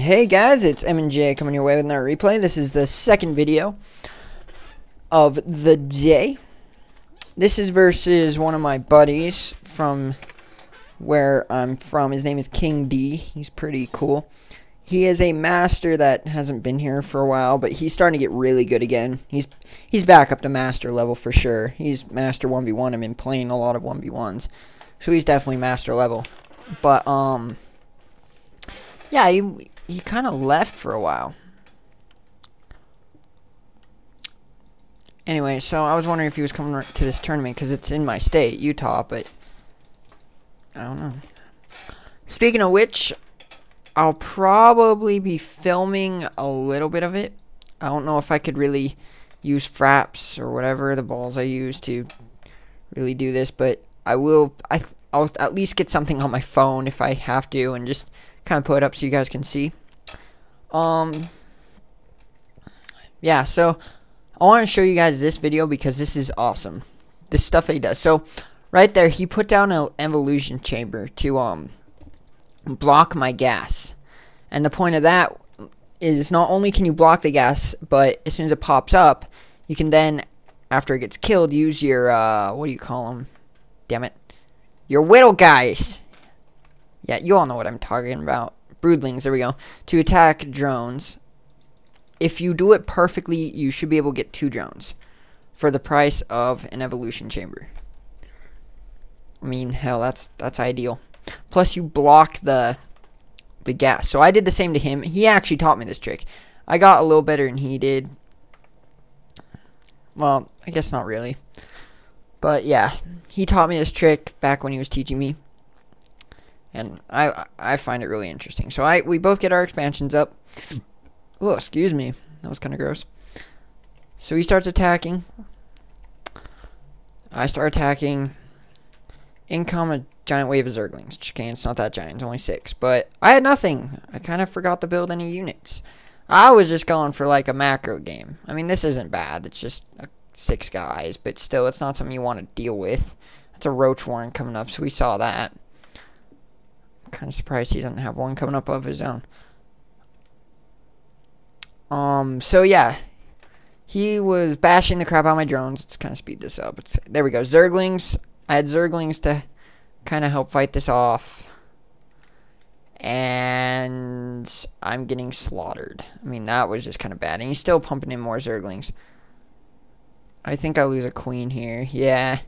Hey guys, it's M&J coming your way with another replay. This is the second video of the day. This is versus one of my buddies from where I'm from. His name is King D. He's pretty cool. He is a master that hasn't been here for a while, but he's starting to get really good again. He's back up to master level for sure. He's master 1v1. I've been playing a lot of 1v1s, so he's definitely master level. But yeah, he kind of left for a while. Anyway, so I was wondering if he was coming to this tournament because it's in my state, Utah, but I don't know. Speaking of which, I'll probably be filming a little bit of it. I don't know if I could really use fraps or whatever, the balls I use to really do this, but I will. I'll at least get something on my phone if I have to and just kind of put it up so you guys can see. Yeah, so I want to show you guys this video because this is awesome. This stuff that he does. So right there, he put down an evolution chamber to block my gas. And the point of that is not only can you block the gas, but as soon as it pops up, you can then, after it gets killed, use your what do you call them? Damn it. Your whittle guys. Yeah, you all know what I'm talking about. Broodlings, there we go. To attack drones. If you do it perfectly, you should be able to get 2 drones for the price of an evolution chamber. I mean, hell, that's ideal. Plus, you block the gas. So I did the same to him. He actually taught me this trick. I got a little better than he did. Well, I guess not really. But yeah, he taught me this trick back when he was teaching me. And I find it really interesting. So we both get our expansions up. Oh, excuse me. That was kind of gross. So he starts attacking. I start attacking. In come a giant wave of Zerglings. Okay, it's not that giant. It's only 6. But I had nothing. I kind of forgot to build any units. I was just going for like a macro game. I mean, this isn't bad. It's just 6 guys. But still, it's not something you want to deal with. It's a Roach Warren coming up. So we saw that. Kind of surprised he doesn't have one coming up of his own. So yeah, he was bashing the crap out of my drones. Let's kind of speed this up. There we go. Zerglings. I had Zerglings to kind of help fight this off. And I'm getting slaughtered. I mean, that was just kind of bad. And he's still pumping in more Zerglings. I think I lose a queen here. Yeah.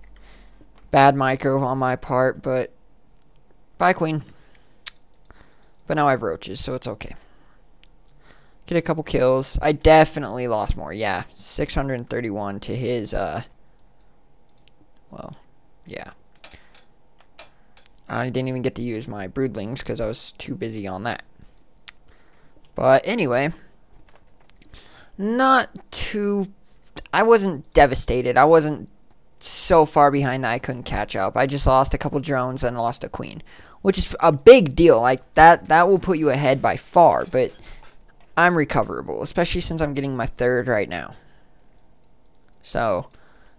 Bad micro on my part, but bye, queen. But now I have roaches, so it's okay. Get a couple kills. I definitely lost more. Yeah, 631 to his, well, yeah. I didn't even get to use my broodlings because I was too busy on that. But anyway, not too, I wasn't devastated. I wasn't so far behind that I couldn't catch up. I just lost a couple drones and lost a queen, which is a big deal. Like, that will put you ahead by far, but I'm recoverable, especially since I'm getting my 3rd right now. So,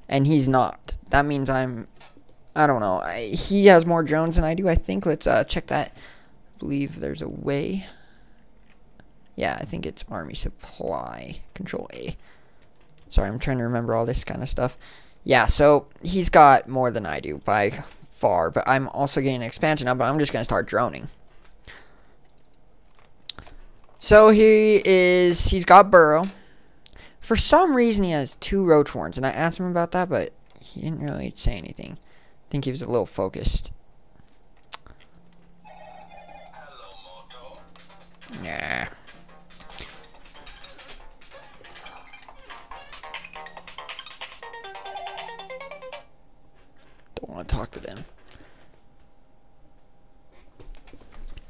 and he's not. That means I don't know. He has more drones than I do, I think. Let's check that. I believe there's a way. Yeah, I think it's army supply. Control A. Sorry, I'm trying to remember all this kind of stuff. Yeah, so he's got more than I do by far, but I'm also getting an expansion up, but I'm just going to start droning. So he's got burrow. For some reason he has 2 roach warrens, and I asked him about that, but he didn't really say anything. I think he was a little focused. Nah. Don't want to talk to them.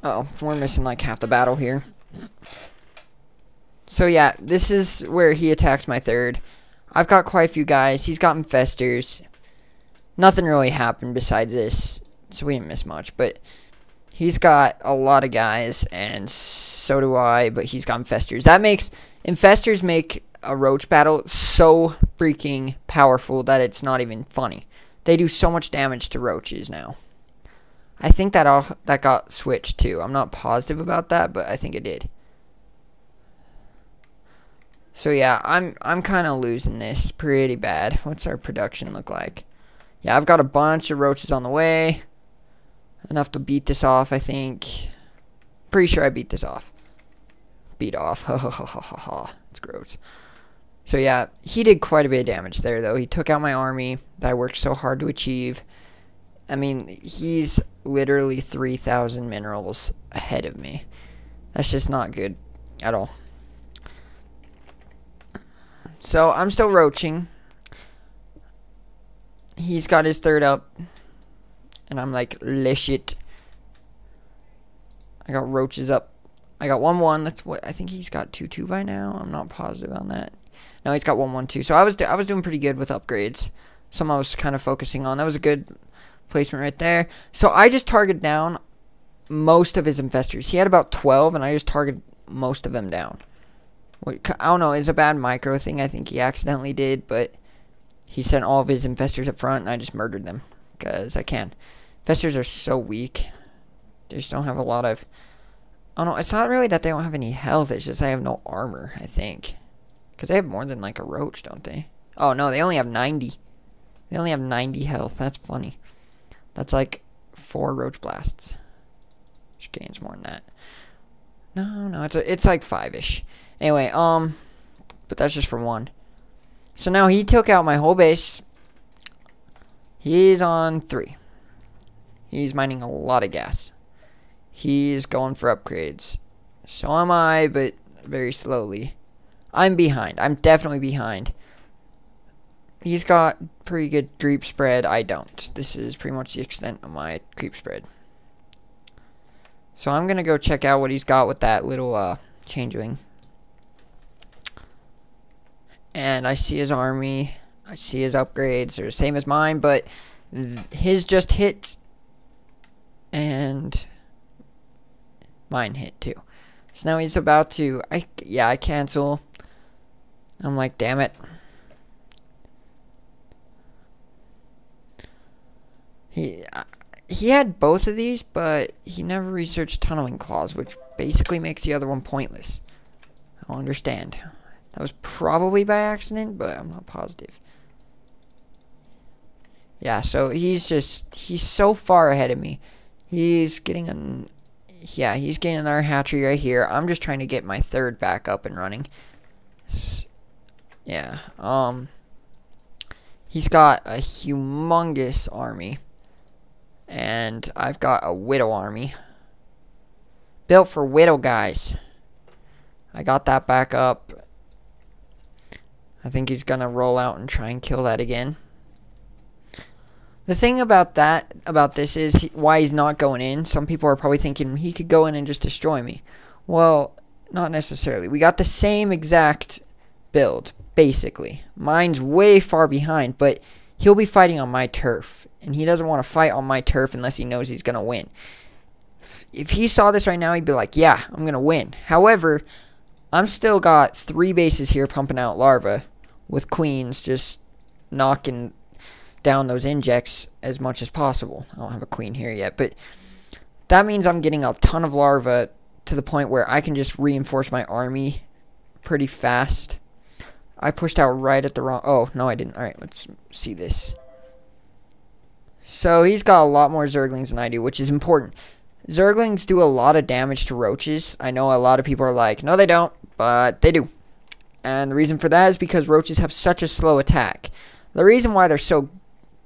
Uh oh, we're missing like half the battle here. So yeah, this is where he attacks my 3rd. I've got quite a few guys. He's got infestors. Nothing really happened besides this, so we didn't miss much. But he's got a lot of guys, and so do I, but he's got infestors. Infestors make a roach battle so freaking powerful that it's not even funny. They do so much damage to roaches now. I think that got switched too. I'm not positive about that, but I think it did. So yeah, I'm kind of losing this pretty bad. What's our production look like? Yeah, I've got a bunch of roaches on the way. Enough to beat this off, I think. Pretty sure I beat this off. Beat off. Ha ha ha ha ha ha. It's gross. So yeah, he did quite a bit of damage there, though. He took out my army that I worked so hard to achieve. I mean, he's literally 3,000 minerals ahead of me. That's just not good at all. So I'm still roaching. He's got his third up. And I'm like, shit. I got roaches up. I got 1-1. That's what I think he's got 2-2 by now. I'm not positive on that. No, he's got 1-1-2. So I was doing pretty good with upgrades. Some I was kind of focusing on. That was a good placement right there. So I just targeted down most of his infestors. He had about 12, and I just targeted most of them down. I don't know. It's a bad micro thing. I think he accidentally did, but he sent all of his infestors up front, and I just murdered them because I can. Infestors are so weak. They just don't have a lot of... I don't know. It's not really that they don't have any health. It's just they have no armor, I think. Because they have more than, like, a roach, don't they? Oh, no. They only have 90. They only have 90 health. That's funny. That's, like, 4 roach blasts. Which gains more than that. No. It's like 5-ish. Anyway, but that's just for 1. So now he took out my whole base. He's on 3. He's mining a lot of gas. He's going for upgrades. So am I, but very slowly. I'm behind. I'm definitely behind. He's got pretty good creep spread. I don't. This is pretty much the extent of my creep spread. So I'm going to go check out what he's got with that little changeling. And I see his army. I see his upgrades. They're the same as mine, but his just hit. And mine hit too. So now he's about to... I cancel. I'm like, damn it. He had both of these, but he never researched tunneling claws, which basically makes the other one pointless. I don't understand. That was probably by accident, but I'm not positive. Yeah, so he's so far ahead of me. He's getting he's getting another hatchery right here. I'm just trying to get my third back up and running. Yeah, he's got a humongous army. And I've got a widow army. Built for widow guys. I got that back up. I think he's gonna roll out and try and kill that again. The thing about this is why he's not going in. Some people are probably thinking he could go in and just destroy me. Well, not necessarily. We got the same exact build, basically. Mine's way far behind, but he'll be fighting on my turf. And he doesn't want to fight on my turf unless he knows he's going to win. If he saw this right now, he'd be like, yeah, I'm going to win. However, I'm still got 3 bases here pumping out larvae with queens just knocking down those injects as much as possible. I don't have a queen here yet, but that means I'm getting a ton of larvae to the point where I can just reinforce my army pretty fast. I pushed out right at the wrong... Oh, no, I didn't. Alright, let's see this. So he's got a lot more Zerglings than I do, which is important. Zerglings do a lot of damage to roaches. I know a lot of people are like, no, they don't, but they do. And the reason for that is because roaches have such a slow attack. The reason why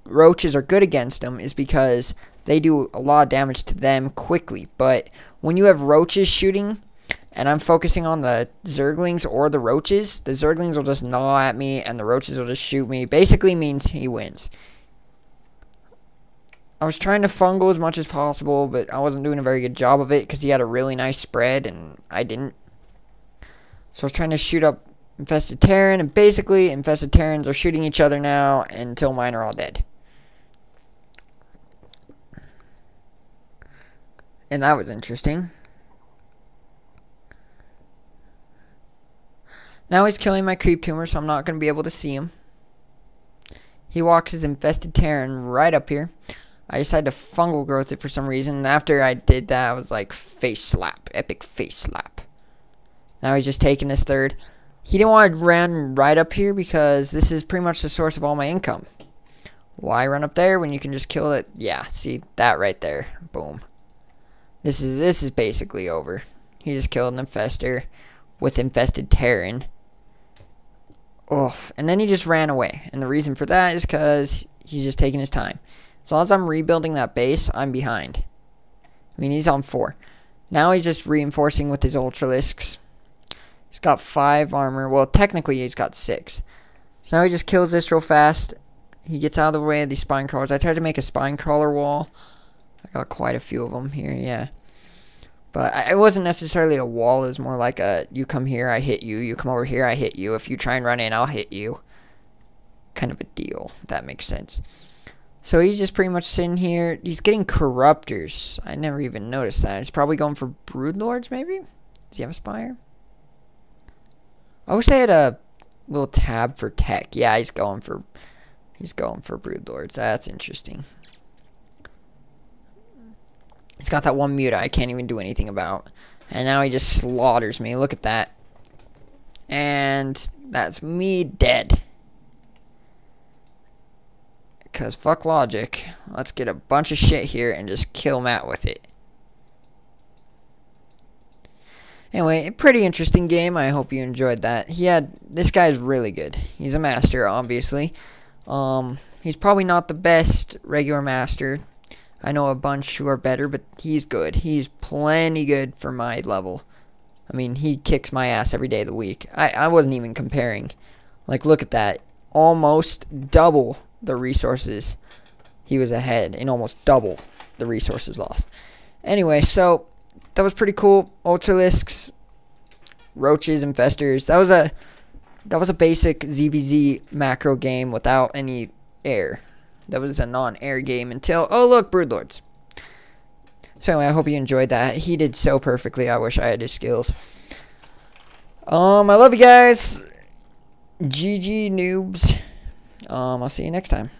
roaches are good against them is because they do a lot of damage to them quickly. But when you have roaches shooting, and I'm focusing on the Zerglings or the roaches, the Zerglings will just gnaw at me, and the roaches will just shoot me. Basically means he wins. I was trying to fungal as much as possible, but I wasn't doing a very good job of it because he had a really nice spread, and I didn't. So I was trying to shoot up Infested Terran, and basically Infested Terrans are shooting each other now until mine are all dead. And that was interesting. Now he's killing my creep tumor, so I'm not going to be able to see him. He walks his Infested Terran right up here. I decided to fungal growth it for some reason, and after I did that, I was like, face slap. Epic face slap. Now he's just taking this third. he didn't want to run right up here because this is pretty much the source of all my income. Why run up there when you can just kill it? Yeah, see that right there. Boom. This is basically over. He just killed an infester with infested Terran. Oh, and then he just ran away. And the reason for that is because he's just taking his time. As long as I'm rebuilding that base, I'm behind. I mean, he's on 4. Now he's just reinforcing with his Ultralisks. He's got 5 armor. Well, technically he's got 6. So now he just kills this real fast. He gets out of the way of these spine crawlers. I tried to make a spine crawler wall. I got quite a few of them here, yeah. But it wasn't necessarily a wall. It was more like a, you come here, I hit you. You come over here, I hit you. If you try and run in, I'll hit you. Kind of a deal, if that makes sense. So he's just pretty much sitting here. He's getting Corruptors. I never even noticed that. He's probably going for Broodlords, maybe? Does he have a Spire? I wish they had a little tab for tech. Yeah, he's going for Broodlords. That's interesting. He's got that one muta I can't even do anything about. And now he just slaughters me. Look at that. And that's me dead. Because fuck logic. Let's get a bunch of shit here and just kill Matt with it. Anyway, a pretty interesting game. I hope you enjoyed that. This guy's really good. He's a master, obviously. He's probably not the best regular master. I know a bunch who are better, but he's good. He's plenty good for my level. I mean, he kicks my ass every day of the week. I wasn't even comparing. Like, look at that. Almost double the resources he was ahead, and almost double the resources lost. Anyway, so that was pretty cool. Ultralisks, roaches, infestors. That was a basic ZVZ macro game without any air. That was a non-air game until, oh look, Broodlords. So anyway, I hope you enjoyed that. He did so perfectly. I wish I had his skills. I love you guys. GG noobs. I'll see you next time.